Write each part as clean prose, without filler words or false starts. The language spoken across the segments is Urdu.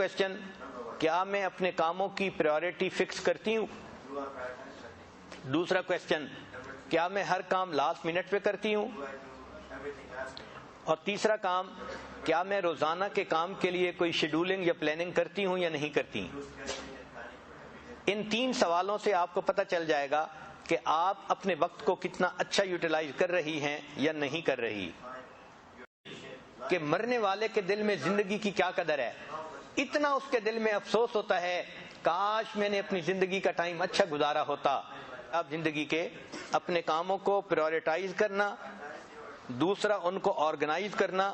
کویشچن، کیا میں اپنے کاموں کی پریورٹی فکس کرتی ہوں؟ دوسرا کویشچن، کیا میں ہر کام لاسٹ منٹ پہ کرتی ہوں؟ اور تیسرا کام، کیا میں روزانہ کے کام کے لیے کوئی شیڈولنگ یا پلاننگ کرتی ہوں یا نہیں کرتی؟ ان 3 سوالوں سے آپ کو پتہ چل جائے گا کہ آپ اپنے وقت کو کتنا اچھا یوٹیلائز کر رہی ہیں یا نہیں کر رہی۔ کہ مرنے والے کے دل میں زندگی کی کیا قدر ہے، اتنا اس کے دل میں افسوس ہوتا ہے کاش میں نے اپنی زندگی کا ٹائم اچھا گزارا ہوتا۔ اب زندگی کے اپنے کاموں کو پریورٹائز کرنا، دوسرا ان کو آرگنائز کرنا،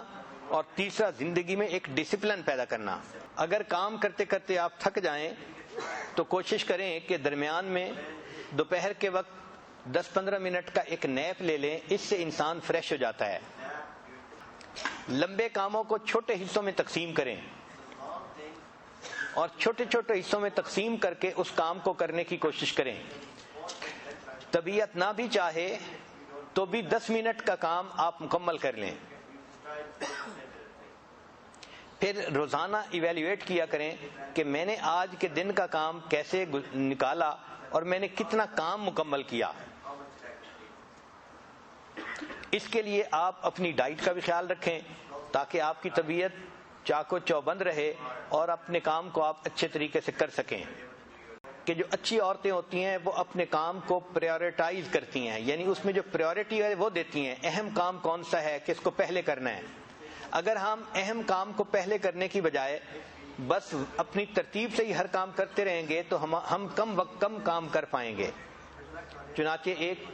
اور تیسرا زندگی میں ایک ڈسپلن پیدا کرنا۔ اگر کام کرتے کرتے آپ تھک جائیں تو کوشش کریں کہ درمیان میں دوپہر کے وقت 10-15 منٹ کا ایک نیپ لے لیں، اس سے انسان فریش ہو جاتا ہے۔ لمبے کاموں کو چھوٹے حصوں میں تقسیم کریں اور چھوٹے چھوٹے حصوں میں تقسیم کر کے اس کام کو کرنے کی کوشش کریں۔ طبیعت نہ بھی چاہے تو بھی 10 منٹ کا کام آپ مکمل کر لیں۔ پھر روزانہ ایویلیویٹ کیا کریں کہ میں نے آج کے دن کا کام کیسے نکالا اور میں نے کتنا کام مکمل کیا۔ اس کے لیے آپ اپنی ڈائٹ کا بھی خیال رکھیں تاکہ آپ کی طبیعت چاق و چوبند رہے اور اپنے کام کو آپ اچھے طریقے سے کر سکیں۔ کہ جو اچھی عورتیں ہوتی ہیں وہ اپنے کام کو پریورٹائز کرتی ہیں، یعنی اس میں جو پریورٹی ہے وہ دیتی ہیں، اہم کام کون سا ہے کہ اس کو پہلے کرنا ہے۔ اگر ہم اہم کام کو پہلے کرنے کی بجائے بس اپنی ترتیب سے ہی ہر کام کرتے رہیں گے تو ہم کم کام کر پائیں گے۔ چنانچہ ایک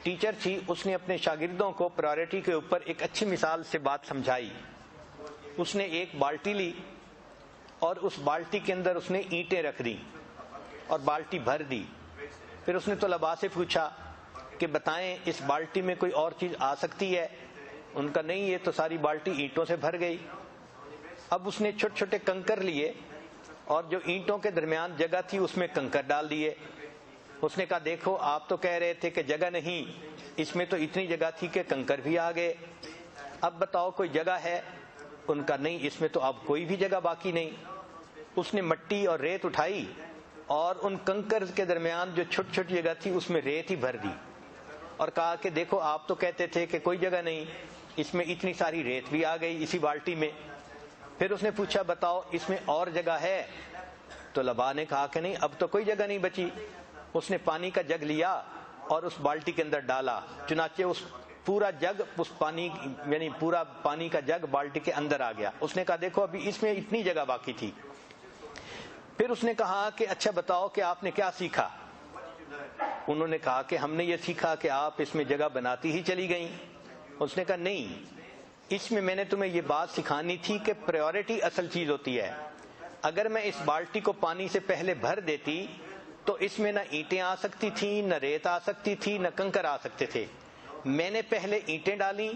ٹیچر تھی، اس نے اپنے شاگردوں کو پریورٹی کے اوپر ایک اچھی مثال سے بات سمجھائی۔ اس نے ایک بالٹی لی اور اس بالٹی کے اندر اس نے اینٹیں رکھ دیں اور بالٹی بھر دی۔ پھر اس نے طلباء سے پوچھا کہ بتائیں اس بالٹی میں کوئی اور چیز آ سکتی ہے؟ ان کا نہیں، یہ تو ساری بالٹی اینٹوں سے بھر گئی۔ اب اس نے چھوٹے چھوٹے کنکر لیے اور جو اینٹوں کے درمیان جگہ تھی اس میں کنکر ڈال دیے۔ اس نے کہا دیکھو آپ تو کہہ رہے تھے کہ جگہ نہیں، اس میں تو اتنی جگہ تھی کہ کنکر بھی آ گئے، اب بتاؤ کوئی جگہ ہے؟ ان کا نہیں، اس میں تو اب کوئی بھی جگہ باقی نہیں۔ اس نے مٹی اور ریت اٹھائی اور ان کنکر کے درمیان جو چھوٹی چھوٹی جگہ تھی اس میں ریت ہی بھر دی اور کہا کہ دیکھو آپ تو کہتے تھے کہ کوئی جگہ نہیں، اس میں اتنی ساری ریت بھی آ گئی اسی بالٹی میں۔ پھر اس نے پوچھا بتاؤ اس میں اور جگہ ہے؟ تو طلباء نے کہا کہ نہیں، اب تو کوئی جگہ نہیں بچی۔ اس نے پانی کا جگ لیا اور اس بالٹی کے اندر ڈالا، چنانچہ اس پورا جگ اس پانی یعنی پورا پانی کا جگ بالٹی کے اندر آ گیا۔ اس نے کہا دیکھو ابھی اس میں اتنی جگہ باقی تھی۔ پھر اس نے کہا کہ اچھا بتاؤ کہ آپ نے کیا سیکھا؟ انہوں نے کہا کہ ہم نے یہ سیکھا کہ آپ اس میں جگہ بناتی ہی چلی گئیں۔ اس نے کہا نہیں، اس میں نے تمہیں یہ بات سکھانی تھی کہ پریورٹی اصل چیز ہوتی ہے۔ اگر میں اس بالٹی کو پانی سے پہلے بھر دیتی تو اس میں نہ اینٹیں آ سکتی تھیں، نہ ریت آ سکتی تھی، نہ کنکر آ سکتے تھے۔ میں نے پہلے اینٹیں ڈالیں،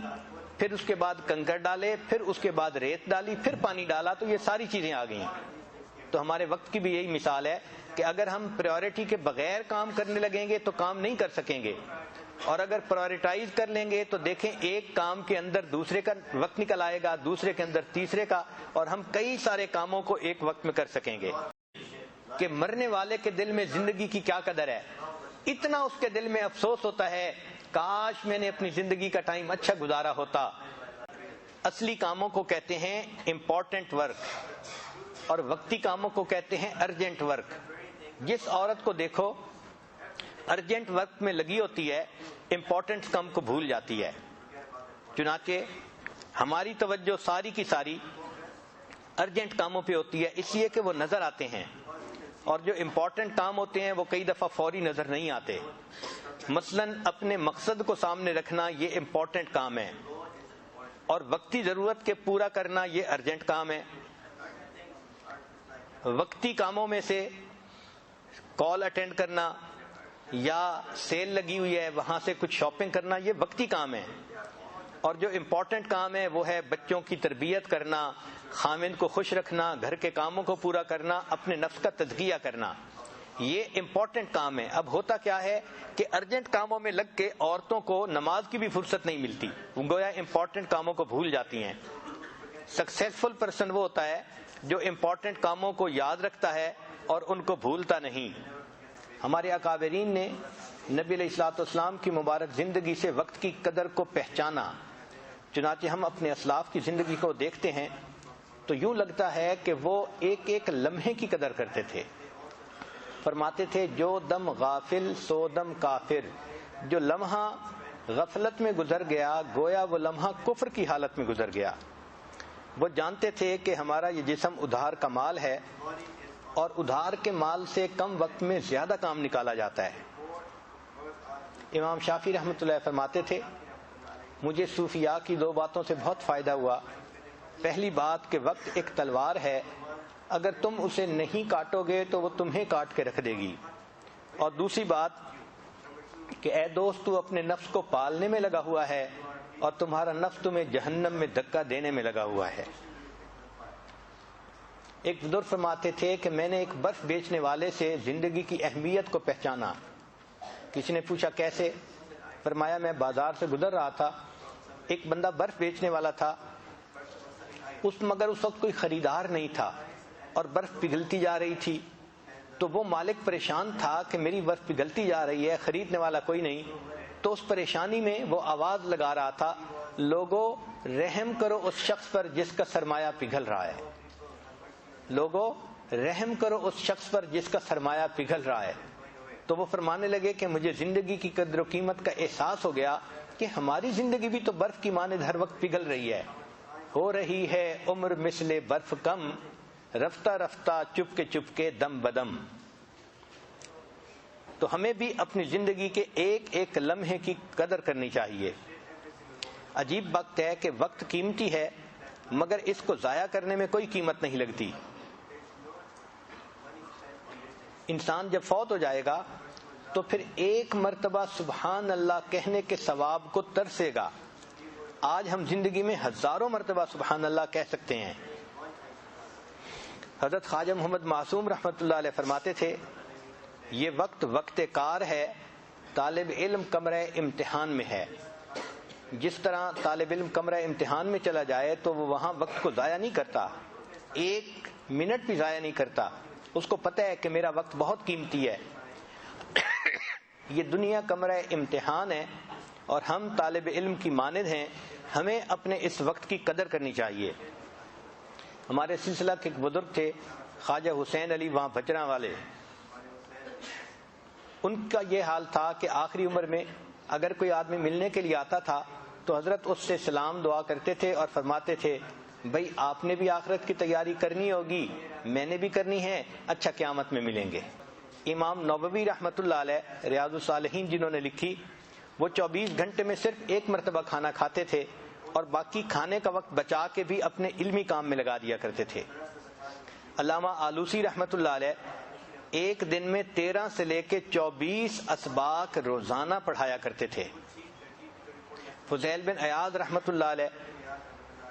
پھر اس کے بعد کنکر ڈالے، پھر اس کے بعد ریت ڈالی، پھر پانی ڈالا، تو یہ ساری چیزیں آ گئیں۔ تو ہمارے وقت کی بھی یہی مثال ہے کہ اگر ہم پریورٹی کے بغیر کام کرنے لگیں گے تو کام نہیں کر سکیں گے، اور اگر پریورٹائز کر لیں گے تو دیکھیں ایک کام کے اندر دوسرے کا وقت نکل آئے گا، دوسرے کے اندر تیسرے کا، اور ہم کئی سارے کاموں کو ایک وقت میں کر سکیں گے۔ کہ مرنے والے کے دل میں زندگی کی کیا قدر ہے، اتنا اس کے دل میں افسوس ہوتا ہے کاش میں نے اپنی زندگی کا ٹائم اچھا گزارا ہوتا۔ اصلی کاموں کو کہتے ہیں امپورٹنٹ ورک اور وقتی کاموں کو کہتے ہیں ارجنٹ ورک۔ جس عورت کو دیکھو ارجنٹ ورک میں لگی ہوتی ہے، امپورٹنٹ کام کو بھول جاتی ہے۔ چنانچہ ہماری توجہ ساری کی ساری ارجنٹ کاموں پہ ہوتی ہے، اس لیے کہ وہ نظر آتے ہیں، اور جو امپورٹنٹ کام ہوتے ہیں وہ کئی دفعہ فوری نظر نہیں آتے۔ مثلا اپنے مقصد کو سامنے رکھنا یہ امپورٹنٹ کام ہے، اور وقتی ضرورت کے پورا کرنا یہ ارجنٹ کام ہے۔ وقتی کاموں میں سے کال اٹینڈ کرنا یا سیل لگی ہوئی ہے وہاں سے کچھ شاپنگ کرنا یہ وقتی کام ہے، اور جو امپورٹنٹ کام ہے وہ ہے بچوں کی تربیت کرنا، خاوند کو خوش رکھنا، گھر کے کاموں کو پورا کرنا، اپنے نفس کا تزکیہ کرنا، یہ امپورٹنٹ کام ہے۔ اب ہوتا کیا ہے کہ ارجنٹ کاموں میں لگ کے عورتوں کو نماز کی بھی فرصت نہیں ملتی، گویا امپورٹنٹ کاموں کو بھول جاتی ہیں۔ سکسیسفل پرسن وہ ہوتا ہے جو امپورٹنٹ کاموں کو یاد رکھتا ہے اور ان کو بھولتا نہیں۔ ہمارے اکابرین نے نبی علیہ الصلوۃ والسلام کی مبارک زندگی سے وقت کی قدر کو پہچانا۔ چنانچہ ہم اپنے اسلاف کی زندگی کو دیکھتے ہیں تو یوں لگتا ہے کہ وہ ایک ایک لمحے کی قدر کرتے تھے۔ فرماتے تھے جو دم غافل سو دم کافر، جو لمحہ غفلت میں گزر گیا گویا وہ لمحہ کفر کی حالت میں گزر گیا۔ وہ جانتے تھے کہ ہمارا یہ جسم ادھار کا مال ہے اور ادھار کے مال سے کم وقت میں زیادہ کام نکالا جاتا ہے۔ امام شافعی رحمۃ اللہ فرماتے تھے مجھے صوفیاء کی دو باتوں سے بہت فائدہ ہوا۔ پہلی بات کہ وقت ایک تلوار ہے، اگر تم اسے نہیں کاٹو گے تو وہ تمہیں کاٹ کے رکھ دے گی، اور دوسری بات کہ اے دوست تو اپنے نفس کو پالنے میں لگا ہوا ہے اور تمہارا نفس تمہیں جہنم میں دھکا دینے میں لگا ہوا ہے۔ ایک بزرگ فرماتے تھے کہ میں نے ایک برف بیچنے والے سے زندگی کی اہمیت کو پہچانا۔ کسی نے پوچھا کیسے؟ فرمایا میں بازار سے گزر رہا تھا، ایک بندہ برف بیچنے والا تھا، مگر اس وقت کوئی خریدار نہیں تھا اور برف پگھلتی جا رہی تھی، تو وہ مالک پریشان تھا کہ میری برف پگھلتی جا رہی ہے، خریدنے والا کوئی نہیں۔ تو اس پریشانی میں وہ آواز لگا رہا تھا لوگو رحم کرو اس شخص پر جس کا سرمایہ پگھل رہا ہے، لوگو رحم کرو اس شخص پر جس کا سرمایہ پگھل رہا ہے۔ تو وہ فرمانے لگے کہ مجھے زندگی کی قدر و قیمت کا احساس ہو گیا کہ ہماری زندگی بھی تو برف کی مانند ہر وقت پگھل رہی ہے، ہو رہی ہے عمر مثل برف کم، رفتہ رفتہ چپ کے دم بدم۔ تو ہمیں بھی اپنی زندگی کے ایک ایک لمحے کی قدر کرنی چاہیے۔ عجیب وقت ہے کہ وقت قیمتی ہے مگر اس کو ضائع کرنے میں کوئی قیمت نہیں لگتی۔ انسان جب فوت ہو جائے گا تو پھر ایک مرتبہ سبحان اللہ کہنے کے ثواب کو ترسے گا۔ آج ہم زندگی میں ہزاروں مرتبہ سبحان اللہ کہہ سکتے ہیں۔ حضرت خواجہ محمد معصوم رحمۃ اللہ علیہ فرماتے تھے یہ وقت وقت کار ہے، طالب علم کمرہ امتحان میں ہے۔ جس طرح طالب علم کمرہ امتحان میں چلا جائے تو وہ وہاں وقت کو ضائع نہیں کرتا، ایک منٹ بھی ضائع نہیں کرتا، اس کو پتہ ہے کہ میرا وقت بہت قیمتی ہے۔ یہ دنیا کمرہ امتحان ہے اور ہم طالب علم کی مانند ہیں، ہمیں اپنے اس وقت کی قدر کرنی چاہیے۔ ہمارے سلسلہ کے ایک بزرگ تھے خواجہ حسین علی وہاں بچراں والے، ان کا یہ حال تھا کہ آخری عمر میں اگر کوئی آدمی ملنے کے لیے آتا تھا تو حضرت اس سے سلام دعا کرتے تھے اور فرماتے تھے بھائی آپ نے بھی آخرت کی تیاری کرنی ہوگی، میں نے بھی کرنی ہے، اچھا قیامت میں ملیں گے۔ امام نووی رحمۃ اللہ علیہ ریاض الصالحین جنہوں نے لکھی، وہ 24 گھنٹے میں صرف ایک مرتبہ کھانا کھاتے تھے اور باقی کھانے کا وقت بچا کے بھی اپنے علمی کام میں لگا دیا کرتے تھے۔ علامہ آلوسی رحمۃ اللہ علیہ ایک دن میں 13 سے لے کے 24 اسباق روزانہ پڑھایا کرتے تھے۔ فضیل بن عیاض رحمۃ اللہ علیہ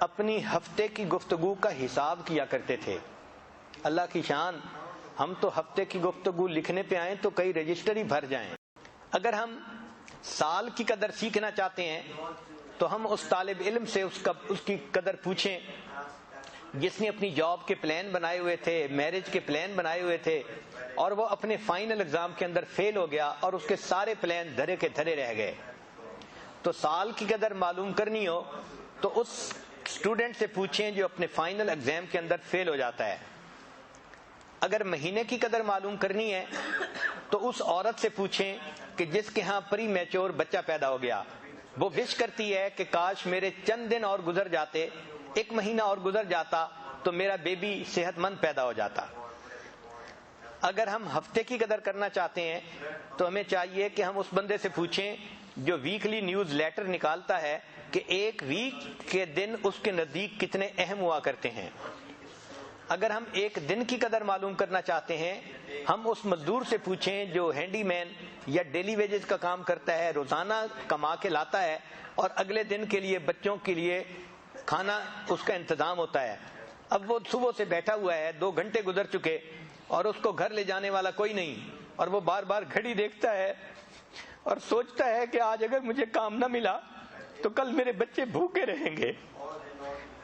اپنی ہفتے کی گفتگو کا حساب کیا کرتے تھے۔ اللہ کی شان، ہم تو ہفتے کی گفتگو لکھنے پہ آئیں تو کئی رجسٹر ہی بھر جائیں۔ اگر ہم سال کی قدر سیکھنا چاہتے ہیں تو ہم اس طالب علم سے اس کی قدر پوچھیں جس نے اپنی جاب کے پلان بنائے ہوئے تھے، میرج کے پلان بنائے ہوئے تھے، اور وہ اپنے فائنل ایگزام کے اندر فیل ہو گیا اور اس کے سارے پلان دھرے کے دھرے رہ گئے۔ تو سال کی قدر معلوم کرنی ہو تو اس اسٹوڈنٹ سے پوچھیں جو اپنے فائنل ایگزام کے اندر فیل ہو جاتا ہے۔ اگر مہینے کی قدر معلوم کرنی ہے تو اس عورت سے پوچھیں کہ جس کے ہاں پری میچور بچہ پیدا ہو گیا، وہ وش کرتی ہے کہ کاش میرے چند دن اور گزر جاتے، ایک مہینہ اور گزر جاتا تو میرا بیبی صحت مند پیدا ہو جاتا۔ اگر ہم ہفتے کی قدر کرنا چاہتے ہیں تو ہمیں چاہیے کہ ہم اس بندے سے پوچھیں جو ویکلی نیوز لیٹر نکالتا ہے کہ ایک ویک کے دن اس کے نزدیک کتنے اہم ہوا کرتے ہیں۔ اگر ہم ایک دن کی قدر معلوم کرنا چاہتے ہیں، ہم اس مزدور سے پوچھیں جو ہینڈی مین یا ڈیلی ویجز کا کام کرتا ہے، روزانہ کما کے لاتا ہے اور اگلے دن کے لیے بچوں کے لیے کھانا اس کا انتظام ہوتا ہے۔ اب وہ صبح سے بیٹھا ہوا ہے، 2 گھنٹے گزر چکے اور اس کو گھر لے جانے والا کوئی نہیں، اور وہ بار بار گھڑی دیکھتا ہے اور سوچتا ہے کہ آج اگر مجھے کام نہ ملا تو کل میرے بچے بھوکے رہیں گے۔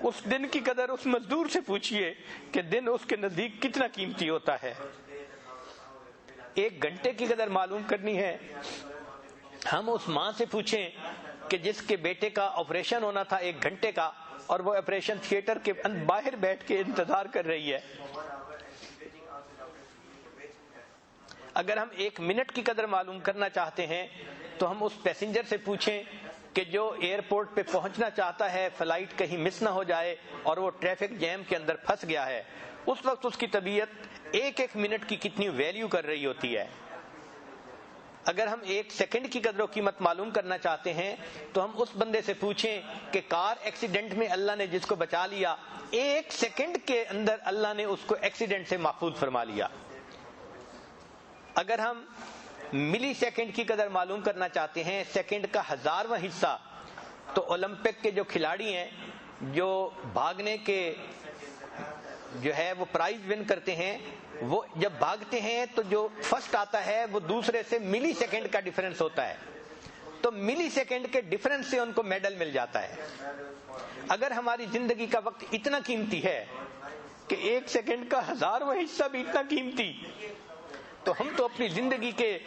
اس دن کی قدر اس مزدور سے پوچھئے کہ دن اس کے نزدیک کتنا قیمتی ہوتا ہے. 1 گھنٹے کی قدر معلوم کرنی ہے. ہم اس ماں سے پوچھیں کہ جس کے بیٹے کا آپریشن ہونا تھا 1 گھنٹے کا، اور وہ آپریشن تھیٹر کے باہر بیٹھ کے انتظار کر رہی ہے. اگر ہم 1 منٹ کی قدر معلوم کرنا چاہتے ہیں تو ہم اس پیسنجر سے پوچھیں کہ جو ایئرپورٹ پہ پہنچنا چاہتا ہے، فلائٹ کہیں مس نہ ہو جائے اور وہ ٹریفک جیم کے اندر پھنس گیا ہے، اس وقت اس کی طبیعت 1 منٹ کی کتنی ویلیو کر رہی ہوتی ہے. اگر ہم 1 سیکنڈ کی قدر و قیمت معلوم کرنا چاہتے ہیں تو ہم اس بندے سے پوچھیں کہ کار ایکسیڈنٹ میں اللہ نے جس کو بچا لیا، 1 سیکنڈ کے اندر اللہ نے اس کو ایکسیڈنٹ سے محفوظ فرما لیا. اگر ہم ملی سیکنڈ کی قدر معلوم کرنا چاہتے ہیں، سیکنڈ کا 1000واں حصہ، تو اولمپک کے جو کھلاڑی ہیں جو بھاگنے کے جو ہے وہ پرائز ون کرتے ہیں، وہ جب بھاگتے ہیں تو جو فرسٹ آتا ہے وہ دوسرے سے ملی سیکنڈ کا ڈیفرنس ہوتا ہے، تو ملی سیکنڈ کے ڈیفرنس سے ان کو میڈل مل جاتا ہے. اگر ہماری زندگی کا وقت اتنا قیمتی ہے کہ 1 سیکنڈ کا 1000واں حصہ بھی اتنا قیمتی، تو ہم تو اپنی زندگی کے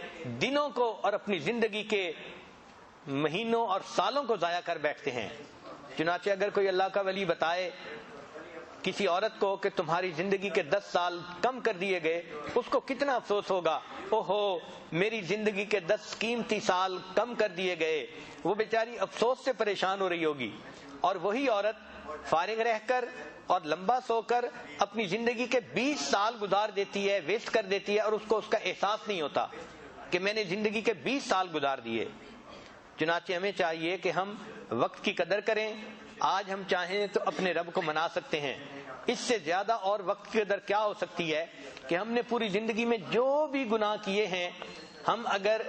دنوں کو اور اپنی زندگی کے مہینوں اور سالوں کو ضائع کر بیٹھتے ہیں. چنانچہ اگر کوئی اللہ کا ولی بتائے کسی عورت کو کہ تمہاری زندگی کے 10 سال کم کر دیے گئے، اس کو کتنا افسوس ہوگا، اوہو میری زندگی کے 10 قیمتی سال کم کر دیے گئے. وہ بیچاری افسوس سے پریشان ہو رہی ہوگی، اور وہی عورت فارغ رہ کر اور لمبا سو کر اپنی زندگی کے 20 سال گزار دیتی ہے، ویسٹ کر دیتی ہے، اور اس کو اس کا احساس نہیں ہوتا کہ میں نے زندگی کے 20 سال گزار دیے. چنانچہ ہمیں چاہیے کہ ہم وقت کی قدر کریں. آج ہم چاہیں تو اپنے رب کو منا سکتے ہیں، اس سے زیادہ اور وقت کی قدر کیا ہو سکتی ہے کہ ہم نے پوری زندگی میں جو بھی گناہ کیے ہیں، ہم اگر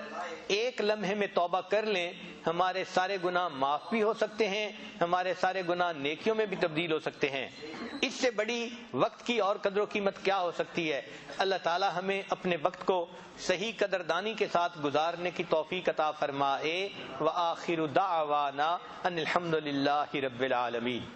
1 لمحے میں توبہ کر لیں، ہمارے سارے گناہ معاف بھی ہو سکتے ہیں، ہمارے سارے گناہ نیکیوں میں بھی تبدیل ہو سکتے ہیں. اس سے بڑی وقت کی اور قدر و قیمت کیا ہو سکتی ہے. اللہ تعالی ہمیں اپنے وقت کو صحیح قدردانی کے ساتھ گزارنے کی توفیق عطا فرمائے. وآخر دعوانا ان الحمد للہ رب العالمین.